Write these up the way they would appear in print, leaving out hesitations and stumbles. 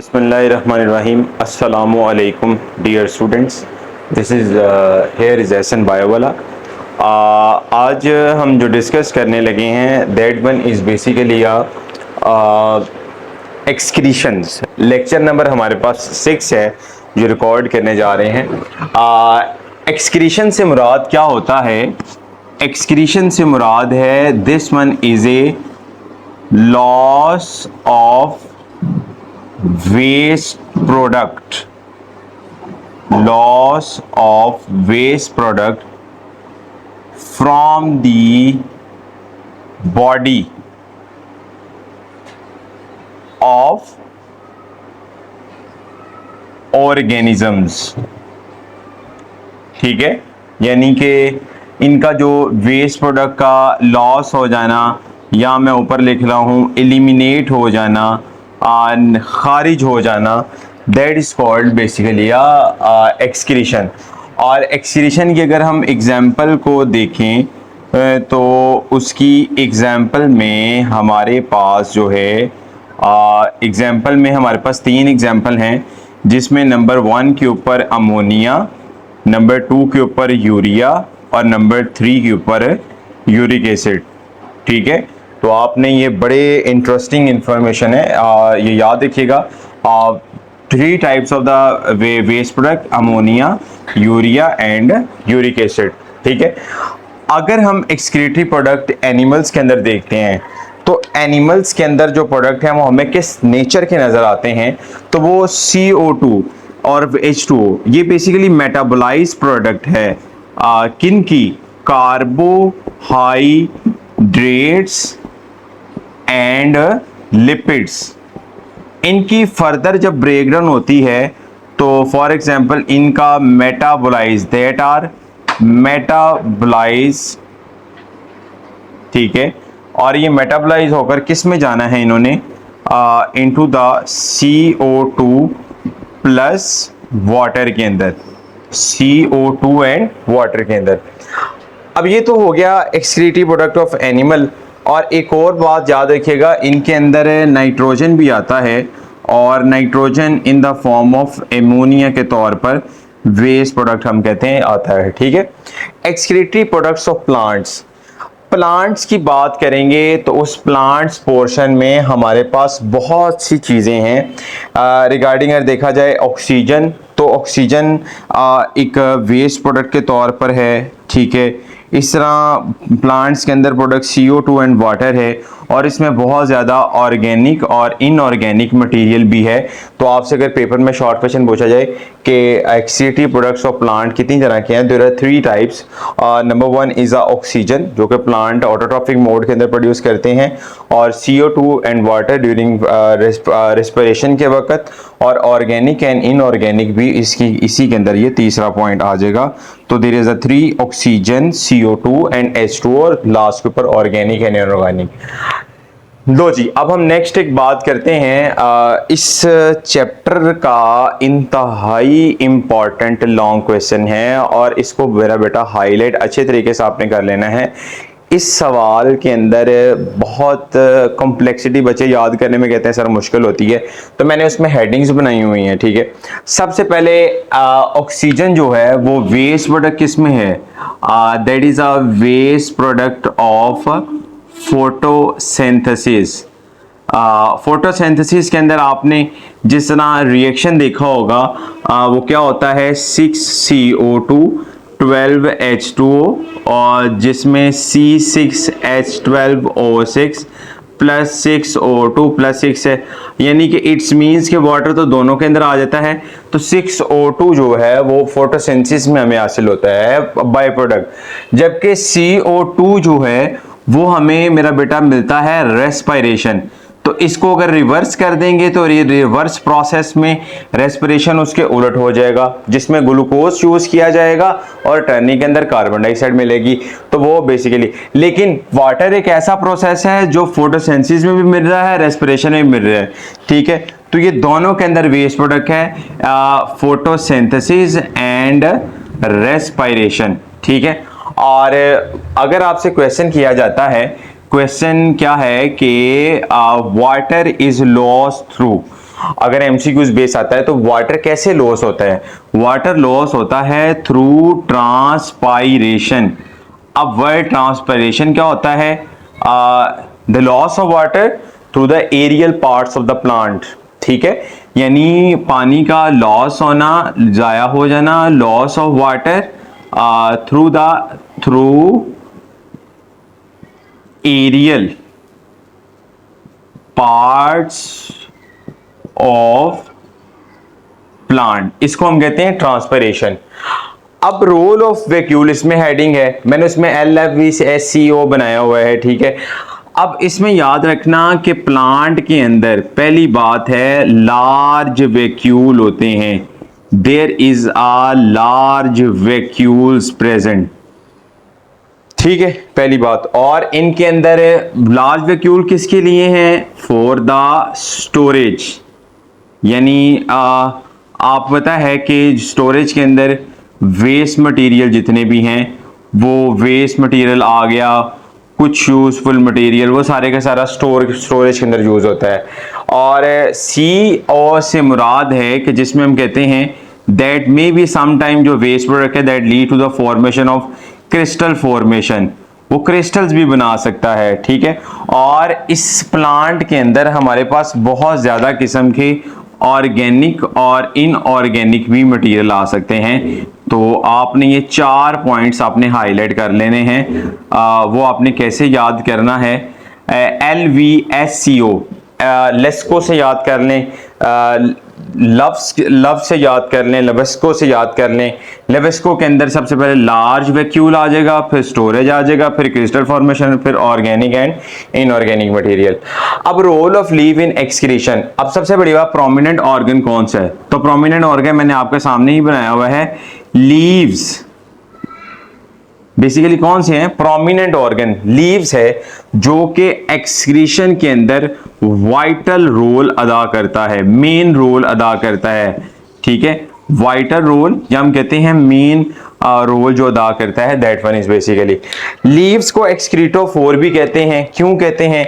बिस्मिल्लाहिर्रहमानिर्रहीम। अस्सलामु अलैकुम dear students, this is here is Ehsan बायोवाला। आज हम जो डिस्कस करने लगे हैं that one is basically excretions. Lecture number हमारे पास 6 है जो रिकॉर्ड करने जा रहे हैं। एक्सक्रीशन से मुराद क्या होता है? एक्सक्रीशन से मुराद है this one is a loss of waste product, loss of waste product from the body of organisms। ठीक है, यानी कि इनका जो वेस्ट प्रोडक्ट का लॉस हो जाना, या मैं ऊपर लिख रहा हूँ एलिमिनेट हो जाना, खारिज हो जाना, that is called basically excretion. और एक्सक्रीशन की अगर हम एग्जाम्पल को देखें तो उसकी एग्जाम्पल में हमारे पास जो है एग्जाम्पल में हमारे पास 3 एग्जाम्पल हैं, जिसमें नंबर 1 के ऊपर अमोनिया, नंबर 2 के ऊपर यूरिया और नंबर 3 के ऊपर यूरिक एसिड। ठीक है, तो आपने ये बड़े इंटरेस्टिंग इंफॉर्मेशन है, ये याद रखिएगा। 3 types of the waste product, ammonia, urea and uric acid. ठीक है, अगर हम एक्सक्रीटरी प्रोडक्ट एनिमल्स के अंदर देखते हैं तो एनिमल्स के अंदर जो प्रोडक्ट हैं वो हमें किस नेचर के नज़र आते हैं? तो वो CO2 और H2O, ये बेसिकली मेटाबोलाइज प्रोडक्ट है किन की? Carbohydrates and lipids. इनकी फर्दर जब ब्रेकडाउन होती है तो फॉर एग्जांपल इनका मेटाबोलाइज, दैट आर मेटाबोलाइज। ठीक है, और ये मेटाबोलाइज होकर किस में जाना है इन्होंने? Into the CO2 plus water के अंदर, CO2 एंड वाटर के अंदर। अब ये तो हो गया एक्सक्रीटरी प्रोडक्ट ऑफ एनिमल। और एक और बात याद रखिएगा, इनके अंदर नाइट्रोजन भी आता है, और nitrogen in the form of ammonia के तौर पर वेस्ट प्रोडक्ट हम कहते हैं आता है। ठीक है, excretory products of plants. Plants की बात करेंगे तो उस प्लांट्स पोर्शन में हमारे पास बहुत सी चीज़ें हैं रिगार्डिंग। अगर देखा जाए ऑक्सीजन, तो ऑक्सीजन एक वेस्ट प्रोडक्ट के तौर पर है। ठीक है, इस तरह प्लांट्स के अंदर प्रोडक्ट CO2 एंड वाटर है, और इसमें बहुत ज़्यादा ऑर्गेनिक और इनऑर्गेनिक मटेरियल भी है। तो आपसे अगर पेपर में शॉर्ट क्वेश्चन पूछा जाए कि एक्सक्रीटरी प्रोडक्ट्स ऑफ प्लांट कितनी तरह के हैं, there are 3 types. Number 1 is oxygen, जो कि प्लांट ऑटोट्रॉफिक मोड के अंदर प्रोड्यूस करते हैं, और CO2 and water during respiration के वक्त, और ऑर्गेनिक एंड इनऑर्गेनिक भी इसी के अंदर ये तीसरा पॉइंट आ जाएगा। तो there is 3 oxygen, CO2 and H2O, और लास्ट के ऊपर ऑर्गेनिक एंड इनऑर्गेनिक। लो जी, अब हम नेक्स्ट एक बात करते हैं। इस चैप्टर का इंतहाई इम्पॉर्टेंट लॉन्ग क्वेश्चन है, और इसको मेरा बेटा हाईलाइट अच्छे तरीके से आपने कर लेना है। इस सवाल के अंदर बहुत कॉम्प्लेक्सिटी बच्चे याद करने में कहते हैं सर मुश्किल होती है, तो मैंने उसमें हेडिंग्स बनाई हुई हैं। ठीक है, सबसे पहले ऑक्सीजन जो है वो वेस्ट प्रोडक्ट किस में है? That is a waste product of photosynthesis. Photosynthesis के अंदर आपने जिस तरह रिएक्शन देखा होगा, वो क्या होता है? 6CO2 12H2O, और जिसमें C6H12O6 प्लस 6O2 प्लस 6 है, यानी कि इट्स मीन्स कि वाटर तो दोनों के अंदर आ जाता है। तो 6O2 जो है वो फोटोसिंथेसिस में हमें हासिल होता है बाय प्रोडक्ट, जबकि CO2 जो है वो हमें मेरा बेटा मिलता है रेस्पिरेशन। तो इसको अगर रिवर्स कर देंगे तो रिवर्स प्रोसेस में रेस्पिरेशन उसके उलट हो जाएगा, जिसमें ग्लूकोज यूज किया जाएगा और टर्नी के अंदर कार्बन डाइऑक्साइड मिलेगी। तो वो बेसिकली, लेकिन वाटर एक ऐसा प्रोसेस है जो फोटोसिंथेसिस में भी मिल रहा है, रेस्पिरेशन में भी मिल रहा है। ठीक है, तो ये दोनों के अंदर वेस्ट प्रोडक्ट है, फोटोसिंथेसिस एंड रेस्पिरेशन। ठीक है, और अगर आपसे क्वेश्चन किया जाता है, क्वेश्चन क्या है कि वाटर इज लॉस्ट थ्रू, अगर एमसीक्यूज बेस आता है तो वाटर कैसे लॉस होता है? वाटर लॉस होता है थ्रू ट्रांसपायरेशन। अब वर्ड ट्रांसपायरेशन क्या होता है? The loss of water through the aerial parts of the plant. ठीक है, यानी पानी का लॉस होना, जाया हो जाना, loss of water through aerial parts of plant, इसको हम कहते हैं ट्रांसपिरेशन। अब रोल ऑफ वैक्यूल इसमें हेडिंग है, मैंने उसमें LFVSCO बनाया हुआ है। ठीक है, अब इसमें याद रखना कि प्लांट के अंदर पहली बात है लार्ज वैक्यूल होते हैं। There is a large vacuoles present. ठीक है, पहली बात। और इनके अंदर लार्ज वैक्यूल किसके लिए हैं? For the storage. यानी आप पता है कि स्टोरेज के अंदर वेस्ट मटेरियल जितने भी हैं, वो वेस्ट मटेरियल आ गया, कुछ यूजफुल मटेरियल, वो सारे का सारा स्टोरेज के अंदर यूज होता है। और CO से मुराद है कि जिसमें हम कहते हैं that may be some time जो वेस्ट प्रोडक्ट है that lead to the formation of crystal formation, वो क्रिस्टल्स भी बना सकता है। ठीक है, और इस प्लांट के अंदर हमारे पास बहुत ज्यादा किस्म के ऑर्गेनिक और इनऑर्गेनिक भी मटेरियल आ सकते हैं। तो आपने ये 4 पॉइंट्स आपने हाईलाइट कर लेने हैं। वो आपने कैसे याद करना है? LVSCO, लेस्को से याद कर लें, लव से याद कर लें, लेवेस्को से याद कर लें। लेवेस्को के अंदर सबसे पहले लार्ज वैक्यूल आ जाएगा, फिर स्टोरेज आ जाएगा, फिर क्रिस्टल फॉर्मेशन, फिर ऑर्गेनिक एंड इनऑर्गेनिक मटेरियल। अब role of leave in excretion. अब सबसे बड़ी बात, प्रोमिनेंट ऑर्गन कौन सा है? तो प्रोमिनेंट ऑर्गन मैंने आपके सामने ही बनाया हुआ है, लीव्स। बेसिकली कौन से हैं? प्रोमिनेंट ऑर्गन लीव्स है, जो कि एक्सक्रीशन के अंदर वाइटल रोल अदा करता है, मेन रोल अदा करता है। ठीक है, वाइटल रोल या हम कहते हैं मेन रोल जो अदा करता है, that one is basically. Leaves को एक्सक्रीटोफोर भी कहते हैं। क्यों कहते हैं?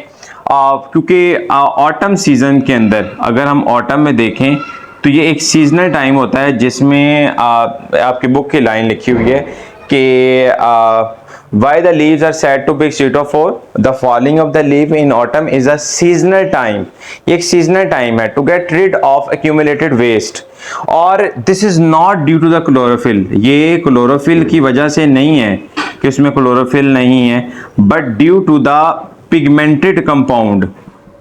क्योंकि ऑटम सीजन के अंदर, अगर हम ऑटम में देखें तो ये एक सीजनल टाइम होता है जिसमें आपकी बुक की लाइन लिखी हुई है कि why the leaves are said to be excretophore? The falling of the leaf in autumn is a seasonal time. ये एक seasonal time है to get rid of accumulated waste. और this is not due to the chlorophyll. ये chlorophyll की वजह से नहीं है कि उसमें chlorophyll नहीं है, but due to the pigmented compound.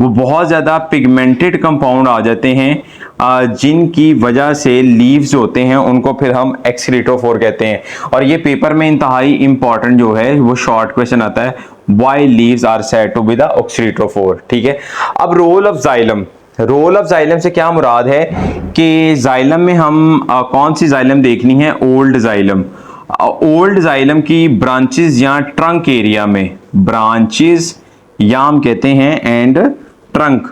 वो बहुत ज़्यादा पिगमेंटेड कंपाउंड आ जाते हैं जिनकी वजह से लीव्स होते हैं उनको फिर हम एक्सक्रीटोफोर कहते हैं। और ये पेपर में इंतहाई इंपॉर्टेंट जो है वो शॉर्ट क्वेश्चन आता है, why leaves are said to be the excretophore. ठीक है, अब role of xylem. Role of xylem से क्या मुराद है कि जाइलम में हम कौन सी जाइलम देखनी है? Old xylem. ओल्ड जाइलम की ब्रांचेस या ट्रंक एरिया में, ब्रांचेस या हम कहते हैं एंड ट्रंक,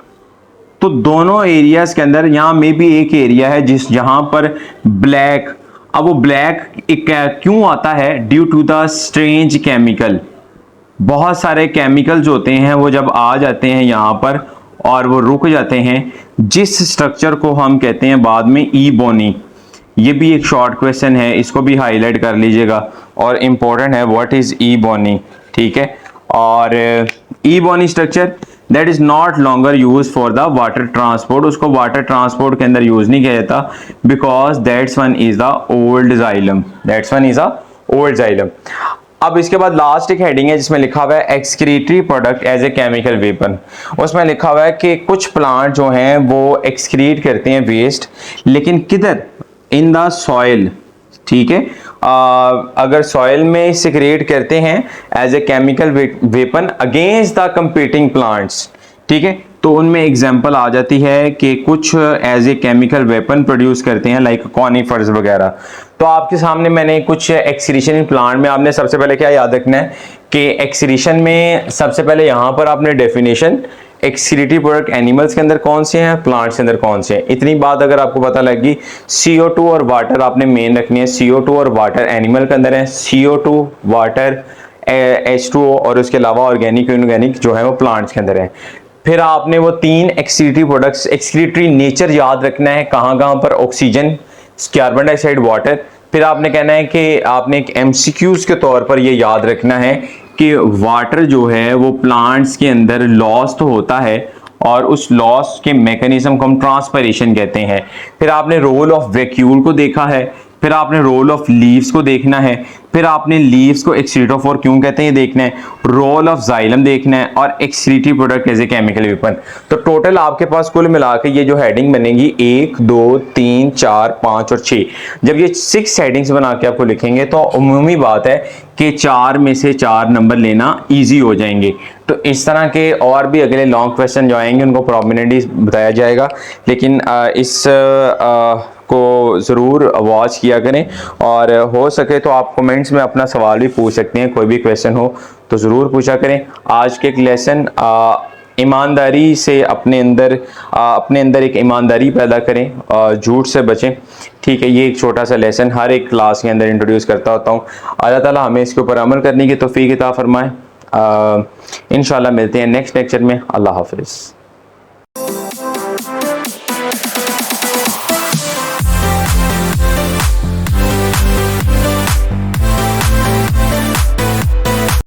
तो दोनों एरियाज के अंदर यहाँ में भी एक एरिया है जहां पर ब्लैक। अब वो ब्लैक क्यों आता है? Due to the strange chemical. बहुत सारे केमिकल्स होते हैं वो जब आ जाते हैं यहाँ पर और वो रुक जाते हैं, जिस स्ट्रक्चर को हम कहते हैं बाद में ई बोनी। ये भी एक शॉर्ट क्वेश्चन है, इसको भी हाईलाइट कर लीजिएगा और इंपॉर्टेंट है, व्हाट इज ई बोनी। ठीक है, और ई bony structure that is not longer use for the water transport. उसको वाटर ट्रांसपोर्ट के अंदर यूज नहीं किया जाता because that's one is the old xylem. That's one is a old xylem. अब इसके बाद लास्ट एक हेडिंग है जिसमें लिखा हुआ है excretory product as a chemical weapon. उसमें लिखा हुआ है कि कुछ प्लांट जो हैं वो एक्सक्रीट करते हैं वेस्ट, लेकिन किधर? In the soil. ठीक है, अगर सॉइल में सिक्रेट करते हैं as a chemical weapon against the competing plants. ठीक है, तो उनमें एग्जांपल आ जाती है कि कुछ as a chemical weapon produce करते हैं लाइक कॉनिफर्स वगैरह। तो आपके सामने मैंने कुछ एक्सक्रीशन प्लांट में आपने सबसे पहले क्या याद रखना है कि एक्सक्रीशन में सबसे पहले यहाँ पर आपने डेफिनेशन, एक्सक्रीटरी प्रोडक्ट एनिमल्स के अंदर कौन से हैं, प्लांट्स के अंदर कौन से हैं, इतनी बात अगर आपको पता लगी। CO2 और वाटर आपने मेन रखनी है। CO2 और वाटर एनिमल के अंदर है, CO2 वाटर H2O और उसके अलावा ऑर्गेनिक इनऑर्गेनिक जो है वो प्लांट्स के अंदर है। फिर आपने वो 3 एक्सक्रीटरी प्रोडक्ट्स, एक्सक्रीटरी नेचर याद रखना है, कहाँ कहाँ पर, ऑक्सीजन, कार्बन डाइऑक्साइड, वाटर। फिर आपने कहना है कि आपने एक एमसीक्यूज के तौर पर ये याद रखना है कि वाटर जो है वो प्लांट्स के अंदर लॉस तो होता है और उस लॉस के मैकेनिज्म को हम ट्रांसपिरेशन कहते हैं। फिर आपने रोल ऑफ वैक्यूल को देखा है, फिर आपने रोल ऑफ लीव्स को देखना है, फिर आपने लीव्स को एक्सक्रीटोफोर क्यों कहते हैं ये देखना है, रोल ऑफ जाइलम देखना है और excretory product as a chemical weapon. तो टोटल आपके पास कुल मिला के ये जो हेडिंग बनेगी 1 2 3 4 5 और 6, जब ये 6 हेडिंग्स बना के आपको लिखेंगे तो उमूमी बात है कि 4 में से 4 नंबर लेना ईजी हो जाएंगे। तो इस तरह के और भी अगले लॉन्ग क्वेश्चन जो आएंगे उनको प्रोमिनेंटली बताया जाएगा, लेकिन इस को ज़रूर वॉच किया करें और हो सके तो आप कमेंट्स में अपना सवाल भी पूछ सकते हैं, कोई भी क्वेश्चन हो तो ज़रूर पूछा करें। आज के एक लेसन ईमानदारी से अपने अंदर एक ईमानदारी पैदा करें और झूठ से बचें। ठीक है, ये एक छोटा सा लेसन हर एक क्लास के अंदर इंट्रोड्यूस करता होता हूँ। अल्लाह ताला हमें इसके ऊपर अमल करने की तौफीक अता फरमाए। इंशाल्लाह मिलते हैं नेक्स्ट लेक्चर में। अल्लाह हाफिज़।